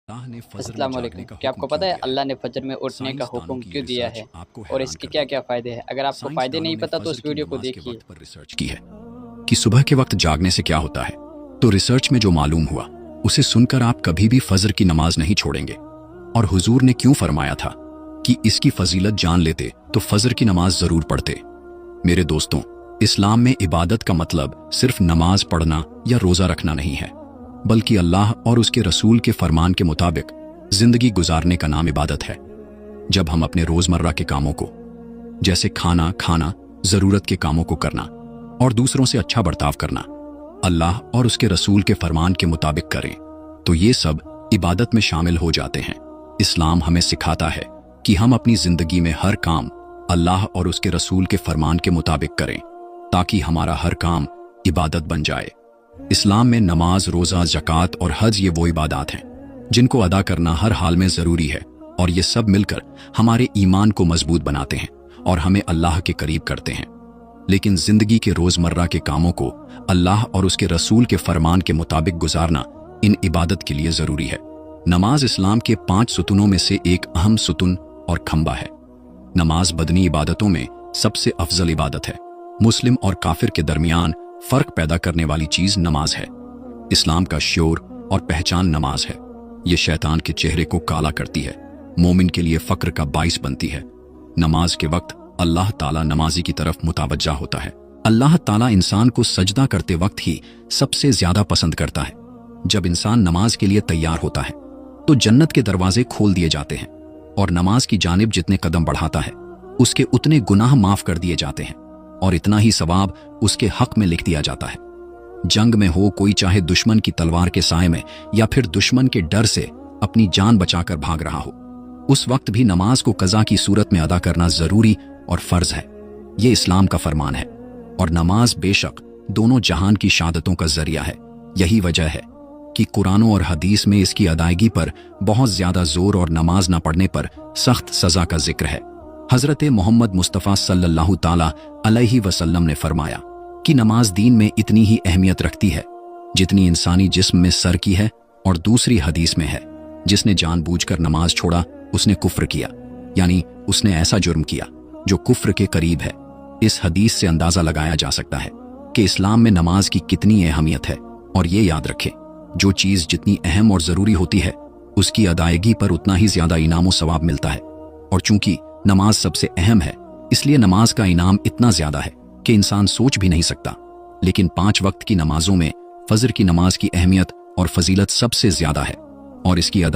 अस्सलाम वालेकुम। क्या आपको पता है अल्लाह ने फजर में उठने का हुक्म क्यों दिया है और इसके क्या क्या फ़ायदे हैं? अगर आपको फ़ायदे नहीं पता तो उस वीडियो को देखिए। रिसर्च की है कि सुबह के वक्त जागने से क्या होता है। तो रिसर्च में जो मालूम हुआ उसे सुनकर आप कभी भी फजर की नमाज नहीं छोड़ेंगे। और हुजूर ने क्यों फरमाया था कि इसकी फजीलत जान लेते तो फजर की नमाज जरूर पढ़ते। मेरे दोस्तों, इस्लाम में इबादत का मतलब सिर्फ नमाज पढ़ना या रोजा रखना नहीं है, बल्कि अल्लाह और उसके रसूल के फरमान के मुताबिक जिंदगी गुजारने का नाम इबादत है। जब हम अपने रोजमर्रा के कामों को, जैसे खाना खाना, जरूरत के कामों को करना और दूसरों से अच्छा बर्ताव करना, अल्लाह और उसके रसूल के फरमान के मुताबिक करें, तो ये सब इबादत में शामिल हो जाते हैं। इस्लाम हमें सिखाता है कि हम अपनी जिंदगी में हर काम अल्लाह और उसके रसूल के फरमान के मुताबिक करें, ताकि हमारा हर काम इबादत बन जाए। इस्लाम में नमाज, रोजा, ज़कात और हज ये वो इबादत हैं जिनको अदा करना हर हाल में जरूरी है, और ये सब मिलकर हमारे ईमान को मजबूत बनाते हैं और हमें अल्लाह के करीब करते हैं। लेकिन जिंदगी के रोजमर्रा के कामों को अल्लाह और उसके रसूल के फरमान के मुताबिक गुजारना इन इबादत के लिए जरूरी है। नमाज इस्लाम के 5 सुतूनों में से एक अहम सुतून और खंबा है। नमाज बदनी इबादतों में सबसे अफजल इबादत है। मुस्लिम और काफिर के दरमियान फर्क पैदा करने वाली चीज नमाज है। इस्लाम का श्योर और पहचान नमाज है। ये शैतान के चेहरे को काला करती है, मोमिन के लिए फक्र का बाइस बनती है। नमाज के वक्त अल्लाह ताला नमाजी की तरफ मुतवज्जा होता है। अल्लाह ताला इंसान को सजदा करते वक्त ही सबसे ज्यादा पसंद करता है। जब इंसान नमाज के लिए तैयार होता है तो जन्नत के दरवाजे खोल दिए जाते हैं, और नमाज की जानिब जितने कदम बढ़ाता है उसके उतने गुनाह माफ कर दिए जाते हैं, और इतना ही सवाब उसके हक में लिख दिया जाता है। जंग में हो कोई, चाहे दुश्मन की तलवार के साए में या फिर दुश्मन के डर से अपनी जान बचाकर भाग रहा हो, उस वक्त भी नमाज को कज़ा की सूरत में अदा करना जरूरी और फर्ज है। ये इस्लाम का फरमान है, और नमाज बेशक दोनों जहान की शहादतों का जरिया है। यही वजह है कि कुरान और हदीस में इसकी अदायगी पर बहुत ज्यादा जोर और नमाज न पढ़ने पर सख्त सजा का जिक्र है। हजरत मोहम्मद मुस्तफ़ा सल्लल्लाहु ताला अलैहि वसल्लम ने फरमाया कि नमाज दीन में इतनी ही अहमियत रखती है जितनी इंसानी जिस्म में सर की है। और दूसरी हदीस में है, जिसने जानबूझकर नमाज छोड़ा उसने कुफ्र किया, यानी उसने ऐसा जुर्म किया जो कुफ्र के करीब है। इस हदीस से अंदाजा लगाया जा सकता है कि इस्लाम में नमाज की कितनी अहमियत है। और ये याद रखें, जो चीज जितनी अहम और जरूरी होती है उसकी अदायगी पर उतना ही ज्यादा इनाम व सवाब मिलता है। और चूंकि नमाज सबसे अहम है, इसलिए नमाज का इनाम इतना ज्यादा है कि इंसान सोच भी नहीं सकता। लेकिन 5 वक्त की नमाजों में फजर की नमाज की अहमियत और फजीलत सबसे ज्यादा है, और इसकी अदा